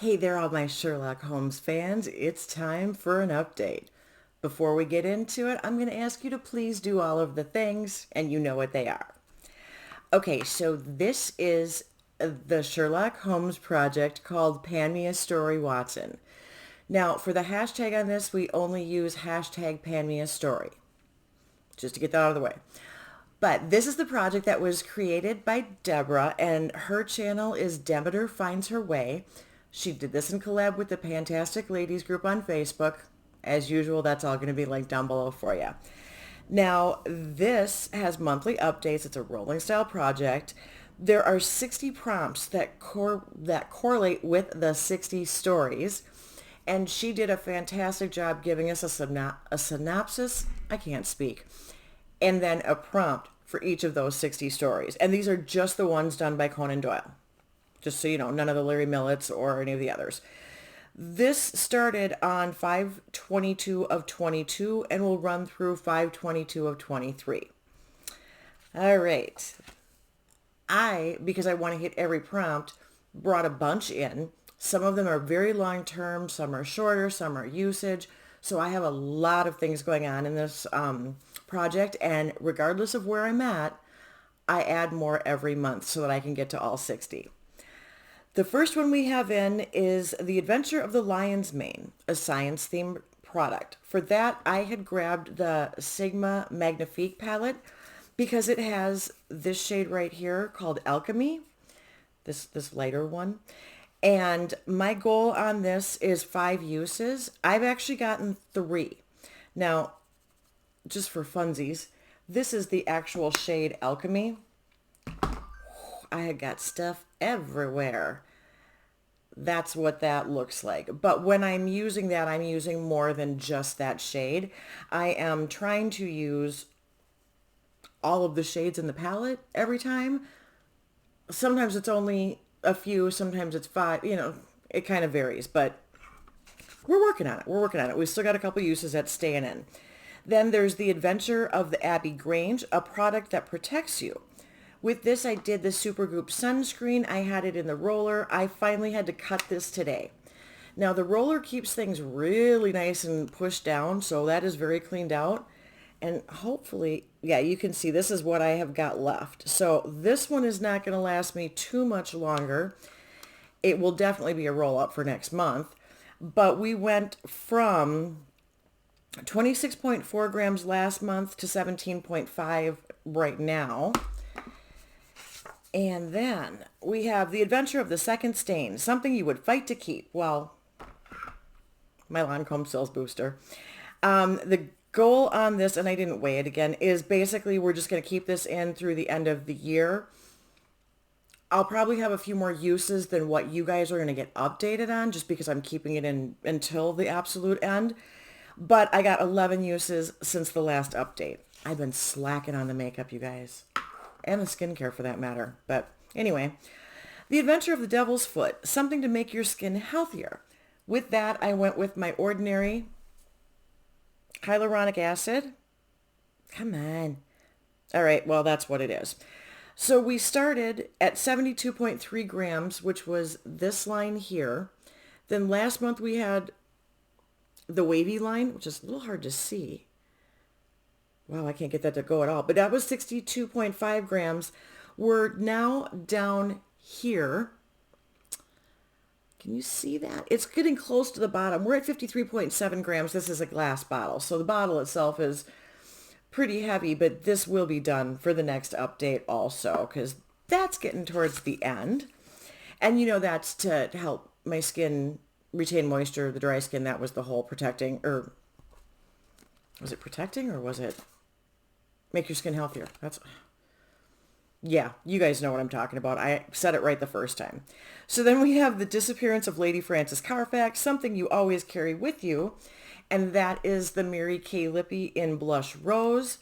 Hey there, all my Sherlock Holmes fans. It's time for an update. Before we get into it, I'm going to ask you to please do all of the things, and you know what they are. Okay, so this is the Sherlock Holmes project called Pan Me a Story, Watson. Now, for the hashtag on this, we only use hashtag Pan Me a Story, just to get that out of the way. But this is the project that was created by Deborah, and her channel is Demeter Finds Her Way. She did this in collab with the Fantastic Ladies group on Facebook. As usual, that's all going to be linked down below for you. Now, this has monthly updates. It's a rolling style project. There are 60 prompts that correlate with the 60 stories. And she did a fantastic job giving us a synopsis. I can't speak. And then a prompt for each of those 60 stories. And these are just the ones done by Conan Doyle. Just so you know, none of the Larry Millets or any of the others. This started on 5/22 of 22 and will run through 5/22 of 23. All right. Because I want to hit every prompt, brought a bunch in. Some of them are very long term, some are shorter, some are usage. So I have a lot of things going on in this project, and regardless of where I'm at, I add more every month so that I can get to all 60. The first one we have in is The Adventure of the Lion's Mane, a science-themed product. For that, I had grabbed the Sigma Magnifique palette because it has this shade right here called Alchemy, this lighter one. And my goal on this is 5 uses. I've actually gotten 3. Now, just for funsies, this is the actual shade Alchemy. I had got stuff everywhere. That's what that looks like. But when I'm using that, I'm using more than just that shade. I am trying to use all of the shades in the palette every time. Sometimes it's only a few, sometimes it's 5, it kind of varies, but we're working on it. We've still got a couple uses that's staying in. Then there's The Adventure of the Abbey Grange, a product that protects you. With this, I did the Supergoop sunscreen. I had it in the roller. I finally had to cut this today. Now, the roller keeps things really nice and pushed down, so that is very cleaned out. And hopefully, yeah, you can see this is what I have got left. So this one is not going to last me too much longer. It will definitely be a roll-up for next month. But we went from 26.4 grams last month to 17.5 right now. And then we have The Adventure of the Second Stain, something you would fight to keep. Well, my Lancome Sales Booster. The goal on this, and I didn't weigh it again, is basically we're just going to keep this in through the end of the year. I'll probably have a few more uses than what you guys are going to get updated on, just because I'm keeping it in until the absolute end. But I got 11 uses since the last update. I've been slacking on the makeup, you guys. And the skincare for that matter. But anyway, The Adventure of the Devil's Foot, something to make your skin healthier. With that, I went with my ordinary hyaluronic acid. Come on. All right, well, that's what it is. So we started at 72.3 grams, which was this line here. Then last month we had the wavy line, which is a little hard to see. Wow, I can't get that to go at all. But that was 62.5 grams. We're now down here. Can you see that? It's getting close to the bottom. We're at 53.7 grams. This is a glass bottle. So the bottle itself is pretty heavy, but this will be done for the next update also, because that's getting towards the end. And that's to help my skin retain moisture, the dry skin. That was the whole protecting, or was it protecting, or was it make your skin healthier? Yeah, you guys know what I'm talking about. I said it right the first time. So then we have The Disappearance of Lady Frances Carfax, something you always carry with you. And that is the Mary Kay Lippy in Blush Rose.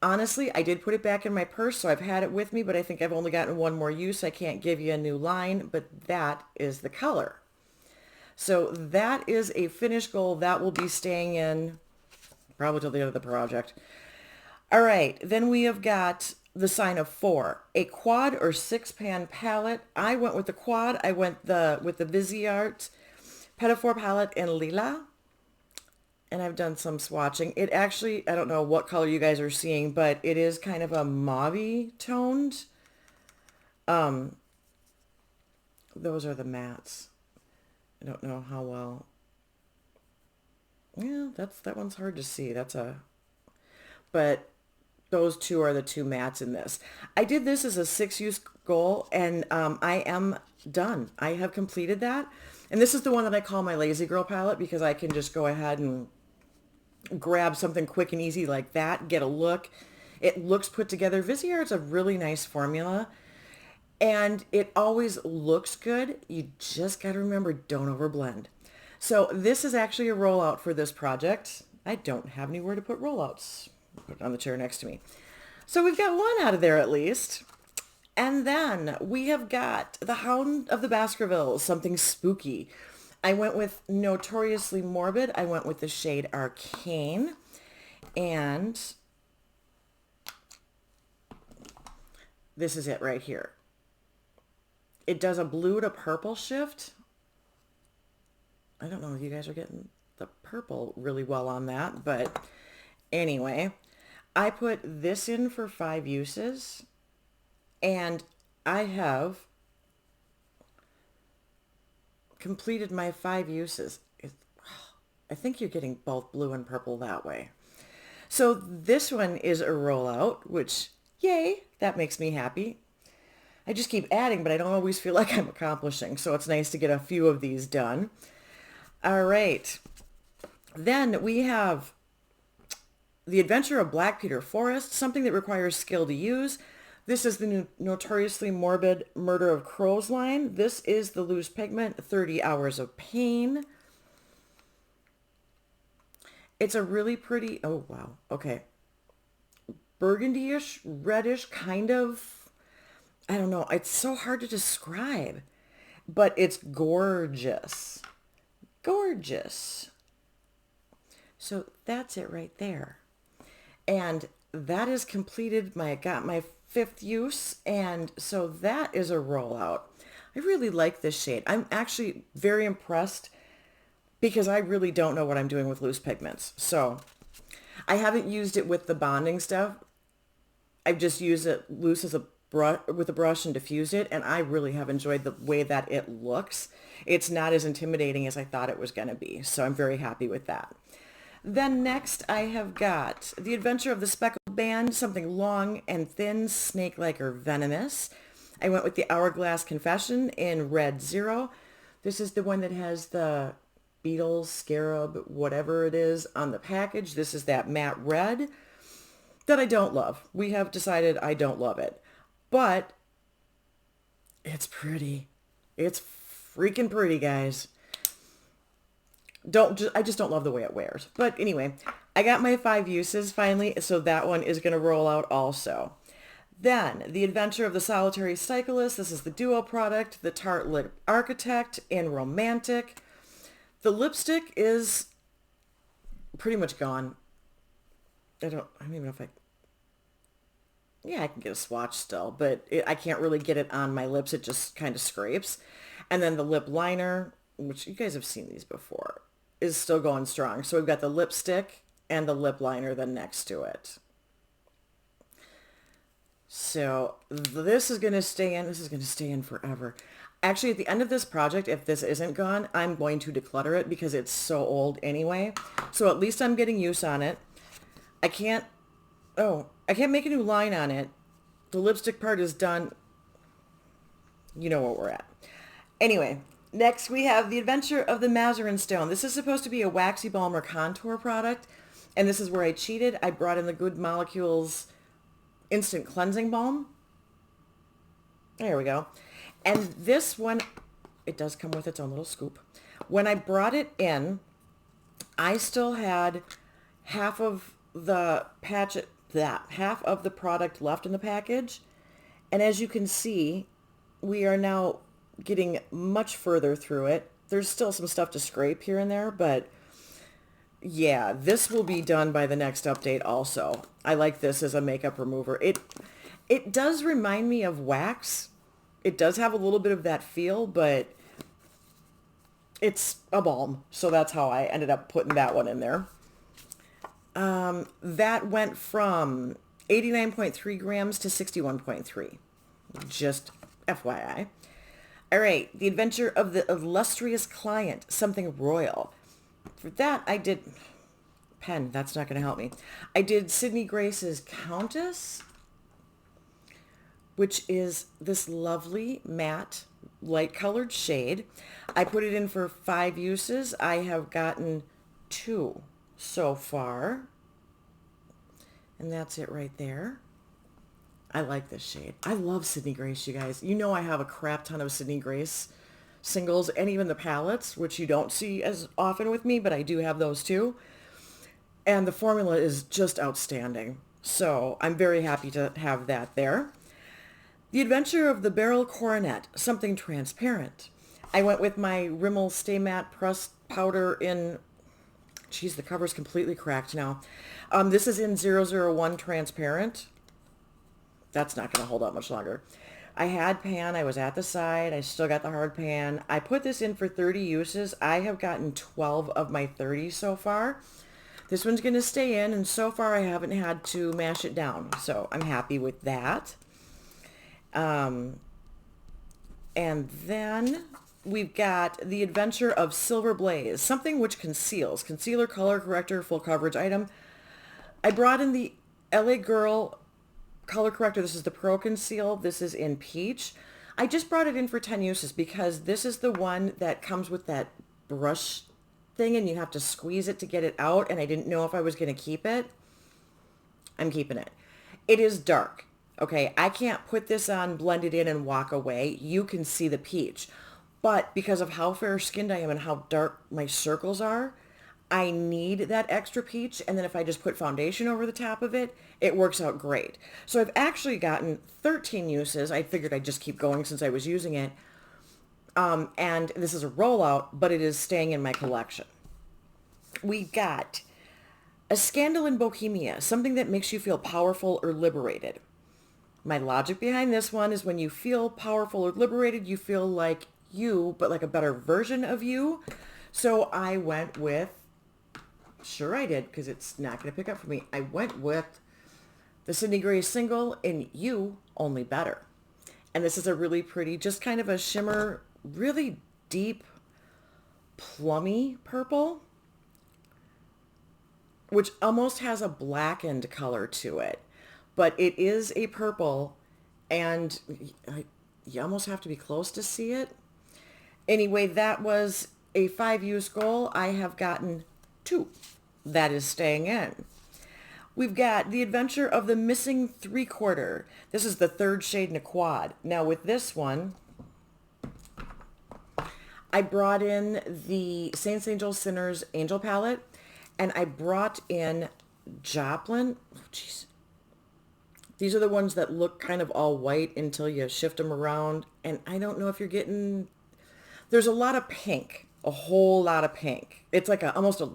Honestly, I did put it back in my purse, so I've had it with me, but I think I've only gotten one more use. I can't give you a new line, but that is the color. So that is a finish goal. That will be staying in probably till the end of the project. All right, then we have got the sign of 4. A quad or 6-pan palette. I went with the quad. I went with the Viseart Pedophore palette in Lila. And I've done some swatching. It actually, I don't know what color you guys are seeing, but it is kind of a mauve toned. Those are the mattes. I don't know how well. Yeah, that one's hard to see. But those two are the two mattes in this. I did this as a 6-use goal, and I am done. I have completed that. And this is the one that I call my Lazy Girl palette because I can just go ahead and grab something quick and easy like that, get a look. It looks put together. Viseart's a really nice formula, and it always looks good. You just got to remember, don't overblend. So this is actually a rollout for this project. I don't have anywhere to put rollouts. Put it on the chair next to me. So we've got one out of there at least. And then we have got The Hound of the Baskervilles, something spooky. I went with Notoriously Morbid. I went with the shade Arcane. And this is it right here. It does a blue to purple shift. I don't know if you guys are getting the purple really well on that, but anyway, I put this in for 5 uses, and I have completed my 5 uses. I think you're getting both blue and purple that way. So this one is a rollout, which, yay, that makes me happy. I just keep adding, but I don't always feel like I'm accomplishing, so it's nice to get a few of these done. All right. Then we have The Adventure of Black Peter Forrest, something that requires skill to use. This is the Notoriously Morbid Murder of Crows line. This is the loose pigment, 30 Hours of Pain. It's a really pretty, oh wow, okay. Burgundy-ish, reddish, kind of, I don't know. It's so hard to describe, but it's gorgeous. Gorgeous. So that's it right there. And that is completed. I got my 5th use, and so that is a rollout. I really like this shade. I'm actually very impressed because I really don't know what I'm doing with loose pigments. So I haven't used it with the bonding stuff. I've just used it loose as a brush with a brush and diffused it, and I really have enjoyed the way that it looks. It's not as intimidating as I thought it was going to be, so I'm very happy with that. Then next I have got The Adventure of the Speckled Band, something long and thin, snake-like or venomous. I went with the Hourglass Confession in Red Zero. This is the one that has the beetle, scarab, whatever it is on the package. This is that matte red that I don't love. We have decided I don't love it. But it's pretty. It's freaking pretty, guys. I just don't love the way it wears. But anyway, I got my 5 uses finally, so that one is going to roll out also. Then, The Adventure of the Solitary Cyclist. This is the duo product, the Tarte Lip Architect in Romantic. The lipstick is pretty much gone. I don't even know if yeah, I can get a swatch still, but I can't really get it on my lips. It just kind of scrapes. And then the lip liner, which you guys have seen these before, is still going strong. So we've got the lipstick and the lip liner then next to it. So this is going to stay in. This is going to stay in forever. Actually, at the end of this project, if this isn't gone, I'm going to declutter it because it's so old anyway. So at least I'm getting use on it. I can't make a new line on it. The lipstick part is done. You know where we're at. Anyway, next we have The Adventure of the Mazarin Stone. This is supposed to be a waxy balm or contour product. And this is where I cheated. I brought in the Good Molecules Instant Cleansing Balm. There we go. And this one, it does come with its own little scoop. When I brought it in, I still had half of the half of the product left in the package. And as you can see, we are now getting much further through it. There's still some stuff to scrape here and there, but yeah, this will be done by the next update also. I like this as a makeup remover. It does remind me of wax. It does have a little bit of that feel, but it's a balm. So that's how I ended up putting that one in there. That went from 89.3 grams to 61.3. Just FYI. All right, The Adventure of the Illustrious Client, something royal. For that, I did... Pen, that's not going to help me. I did Sydney Grace's Countess, which is this lovely matte light colored shade. I put it in for 5 uses. I have gotten 2 so far. And that's it right there. I like this shade. I love Sydney Grace, you guys. You know I have a crap ton of Sydney Grace singles and even the palettes, which you don't see as often with me, but I do have those too. And the formula is just outstanding. So I'm very happy to have that there. The Adventure of the Beryl Coronet, something transparent. I went with my Rimmel Stay Matte pressed powder in... Geez, the cover's completely cracked now. This is in 001 transparent. That's not going to hold up much longer. I had pan. I was at the side. I still got the hard pan. I put this in for 30 uses. I have gotten 12 of my 30 so far. This one's going to stay in, and so far I haven't had to mash it down. So I'm happy with that. And then we've got The Adventure of Silver Blaze, something which conceals. Concealer, color corrector, full coverage item. I brought in the LA Girl color corrector. This is the Pro Conceal. This is in Peach. I just brought it in for 10 uses because this is the one that comes with that brush thing and you have to squeeze it to get it out, and I didn't know if I was going to keep it. I'm keeping it. It is dark. Okay, I can't put this on, blend it in, and walk away. You can see the peach. But because of how fair-skinned I am and how dark my circles are, I need that extra peach. And then if I just put foundation over the top of it, it works out great. So I've actually gotten 13 uses. I figured I'd just keep going since I was using it. And this is a rollout, but it is staying in my collection. We got A Scandal in Bohemia, something that makes you feel powerful or liberated. My logic behind this one is when you feel powerful or liberated, you feel like you, but like a better version of you. So I went with, sure I did, because it's not going to pick up for me. I went with the Sydney Grace single in You, Only Better. And this is a really pretty, just kind of a shimmer, really deep, plummy purple, which almost has a blackened color to it. But it is a purple, and you almost have to be close to see it. Anyway, that was a 5-use goal. I have gotten 2. That is staying in. We've got The Adventure of the Missing 3/4. This is the 3rd shade in a quad. Now with this one, I brought in the Saints, Angels, Sinners Angel palette, and I brought in Joplin. Oh, jeez. These are the ones that look kind of all white until you shift them around. And I don't know if you're getting... There's a lot of pink. A whole lot of pink. It's like almost a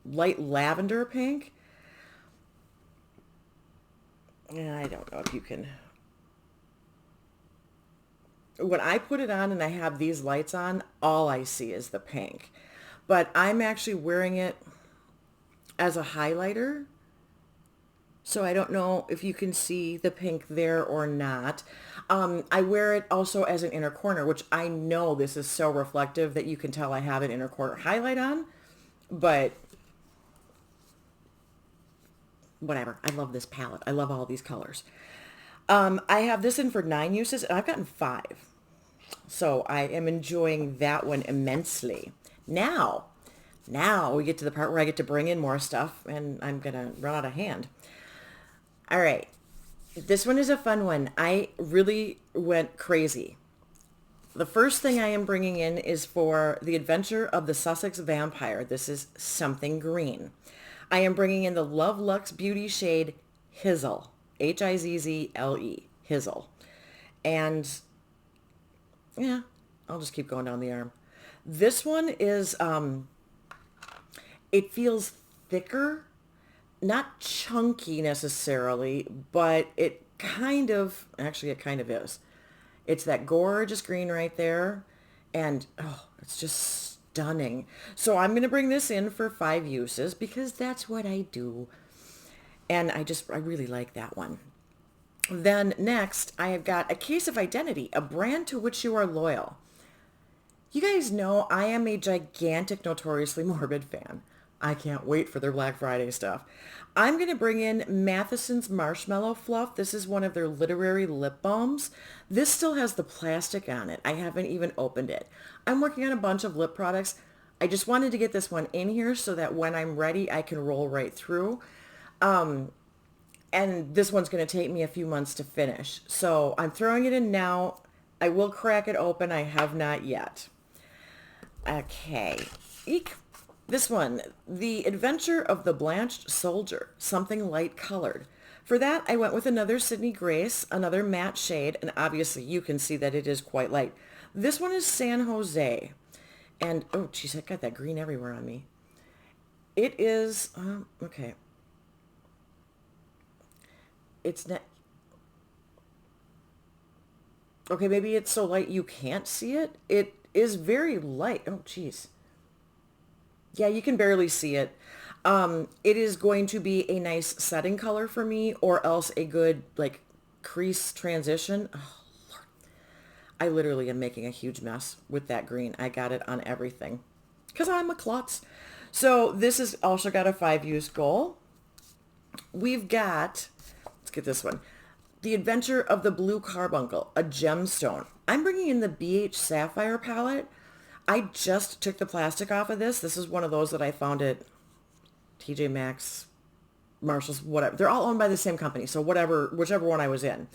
light lavender pink. And I don't know if you can... When I put it on and I have these lights on, all I see is the pink. But I'm actually wearing it as a highlighter. So I don't know if you can see the pink there or not. I wear it also as an inner corner, which I know this is so reflective that you can tell I have an inner corner highlight on. But whatever. I love this palette. I love all these colors. I have this in for 9 uses, and I've gotten 5. So I am enjoying that one immensely. Now we get to the part where I get to bring in more stuff, and I'm going to run out of hand. All right. This one is a fun one. I really went crazy. The first thing I am bringing in is for The Adventure of the Sussex Vampire. This is something green. I am bringing in the Love Lux Beauty shade Hizzle. Hizzle. Hizzle. And yeah, I'll just keep going down the arm. This one is, it feels thicker, not chunky necessarily, but it actually it kind of is. It's that gorgeous green right there. And, oh, it's just stunning. So I'm going to bring this in for 5 uses because that's what I do. And I really like that one. Then next, I have got a case of identity, a brand to which you are loyal. You guys know I am a gigantic Notoriously Morbid fan. I can't wait for their Black Friday stuff. I'm going to bring in Matheson's Marshmallow Fluff. This is one of their literary lip balms. This still has the plastic on it. I haven't even opened it. I'm working on a bunch of lip products. I just wanted to get this one in here so that when I'm ready, I can roll right through. And this one's going to take me a few months to finish. So I'm throwing it in now. I will crack it open. I have not yet. Okay. Eek. This one, The Adventure of the Blanched Soldier, something light colored. For that, I went with another Sydney Grace, another matte shade, and obviously you can see that it is quite light. This one is San Jose. And, oh, geez, I got that green everywhere on me. It is, okay. It's not, okay, maybe it's so light you can't see it. It is very light. Oh, geez. Yeah, you can barely see it. It is going to be a nice setting color for me or else a good, like, crease transition. Oh, Lord. I literally am making a huge mess with that green. I got it on everything because I'm a klutz. So this has also got a 5-use goal. We've got, let's get this one. The Adventure of the Blue Carbuncle, a gemstone. I'm bringing in the BH Sapphire palette. I just took the plastic off of this. This is one of those that I found at TJ Maxx, Marshall's, whatever. They're all owned by the same company, so whichever one I was in.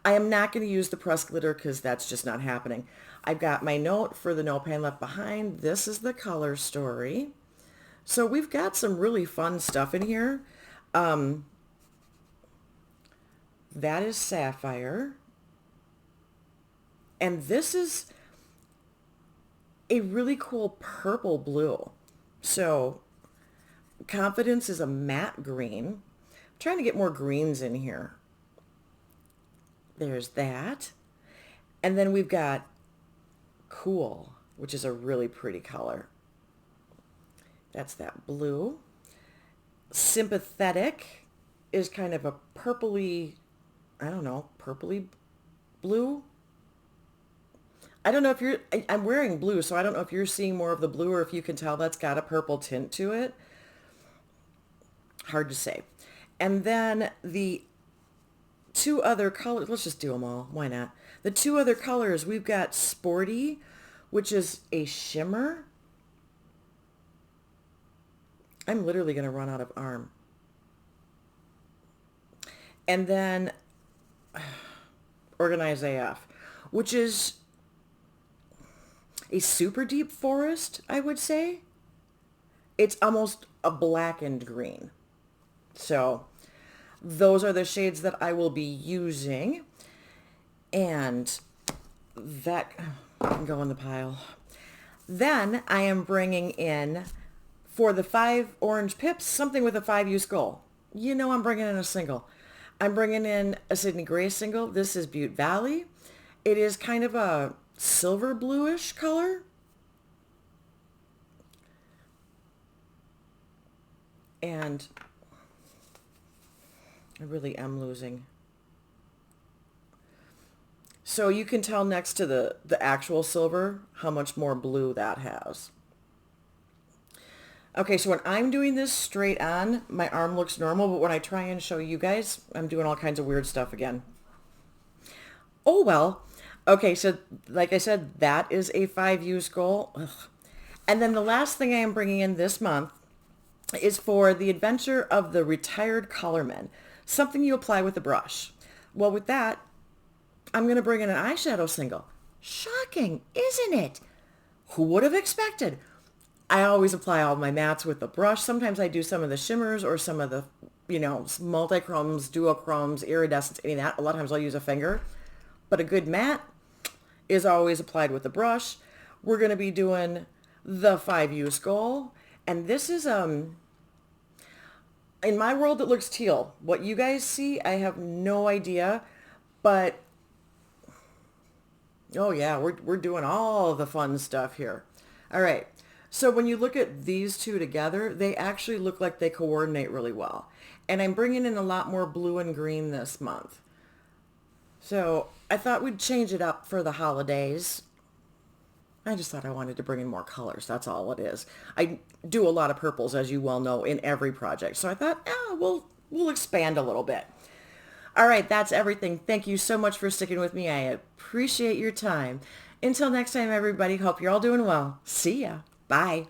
I am not going to use the pressed glitter because that's just not happening. I've got my note for the No Pain Left Behind. This is the color story. So we've got some really fun stuff in here. That is Sapphire. And this is a really cool purple blue. So Confidence is a matte green. I'm trying to get more greens in here. There's that. And then we've got Cool, which is a really pretty color. That's that blue. Sympathetic is kind of a purpley, I don't know, purpley blue. I don't know if I'm wearing blue, so I don't know if you're seeing more of the blue or if you can tell that's got a purple tint to it. Hard to say. And then the 2 other colors, let's just do them all. Why not? The 2 other colors, we've got Sporty, which is a shimmer. I'm literally going to run out of arm. And then Organize AF, which is a super deep forest, I would say. It's almost a blackened green. So those are the shades that I will be using. And that can go in the pile. Then I am bringing in, for the 5 orange pips, something with a 5-use goal. You know I'm bringing in a single. I'm bringing in a Sydney Grace single. This is Butte Valley. It is kind of a silver bluish color. And I really am losing. So you can tell next to the actual silver how much more blue that has. Okay, so when I'm doing this straight on, my arm looks normal, but when I try and show you guys, I'm doing all kinds of weird stuff again. Oh, well. Okay, so like I said, that is a 5-use goal. Ugh. And then the last thing I am bringing in this month is for the Adventure of the Retired Colorman, something you apply with a brush. Well, with that, I'm going to bring in an eyeshadow single. Shocking, isn't it? Who would have expected? I always apply all my mattes with a brush. Sometimes I do some of the shimmers or some of the, multi-chromes, duochromes, iridescence, any of that. A lot of times I'll use a finger. But a good matte is always applied with a brush. We're going to be doing the 5-use goal. And this is In my world, it looks teal. What you guys see, I have no idea. But, oh yeah, we're doing all the fun stuff here. All right. So when you look at these two together, they actually look like they coordinate really well. And I'm bringing in a lot more blue and green this month. So I thought we'd change it up for the holidays. I just thought I wanted to bring in more colors. That's all it is. I do a lot of purples, as you well know, in every project. So I thought, we'll expand a little bit. All right, that's everything. Thank you so much for sticking with me. I appreciate your time. Until next time, everybody, hope you're all doing well. See ya. Bye.